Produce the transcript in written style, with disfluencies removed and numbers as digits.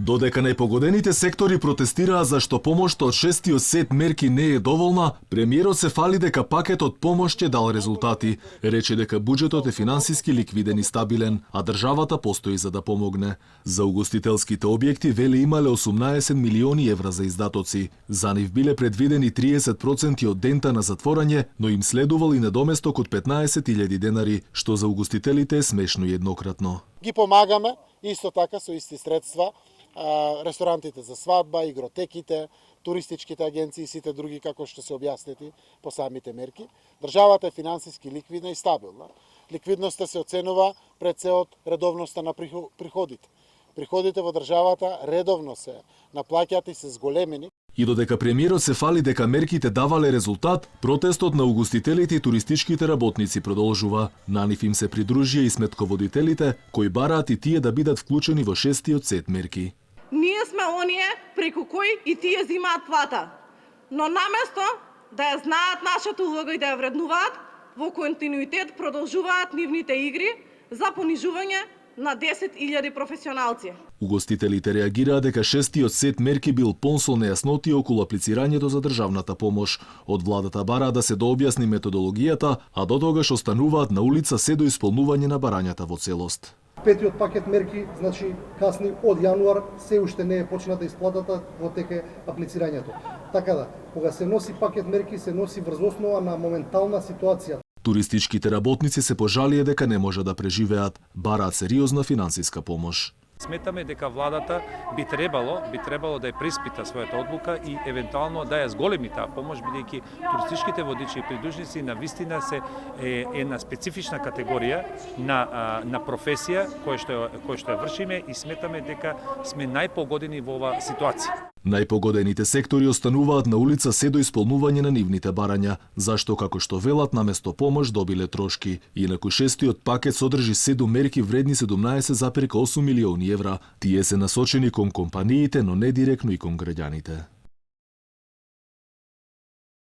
Додека најпогодените сектори протестираа зашто помошта од шестиот сет мерки не е доволна, премиерот се фали дека пакетот помош ќе дал резултати. Рече дека буџетот е финансиски ликвиден и стабилен, а државата постои за да помогне. За угостителските објекти вели имале 18 милиони евра за издатоци. За нив биле предвидени 30% од дента на затворање, но им следувал и недоместок од 15.000 денари, што за угостителите е смешно и еднократно. Ги помагаме исто така со исти средства ресторантите за свадба, игротеките, туристичките агенции и сите други, како што се објаснети по самите мерки. Државата е финансиски ликвидна и стабилна. Ликвидноста се оценува пред се од редовноста на приходите. Приходите во државата редовно се наплаќаат и се зголемени. И додека премиерот се фали дека мерките давале резултат, протестот на угостителите и туристичките работници продолжува. На нив им се придружија и сметководителите, кои бараат и тие да бидат вклучени во шестиот сет мерки. Ние сме оние преку кои и тие зимаат плата. Но наместо да ја знаат нашата улога и да ја вреднуваат, во континуитет продолжуваат нивните игри за понижување на 10.000 професионалци. Угостителите реагираа дека шестиот сет мерки бил пон со нејасноти околу аплицирањето за државната помош. Од владата бараа да се дообјасни методологијата, а до тогаш остануваат на улица се до исполнување на барањата во целост. Петиот пакет мерки, значи касни од јануар, се уште не е почната исплатата во тека аплицирањето. Така да, кога се носи пакет мерки, се носи врз основа на моментална ситуација. Туристичките работници се пожалија дека не може да преживеат, бараат сериозна финансиска помош. Сметаме дека владата би требало да ја преиспита својата одлука и евентуално да ја зголеми таа помош, бидејќи туристичките водичи и придружници на вистина се една специфична категорија на професија која што ја вршиме и сметаме дека сме најпогодени во оваа ситуација. Најпогодените сектори остануваат на улица се до исполнување на нивните барања, зашто како што велат наместо помош добиле трошки. Инаку шестиот пакет содржи 7 мерки вредни 17,8 милиони евра. Тие се насочени кон компаниите, но не директно и кон граѓаните.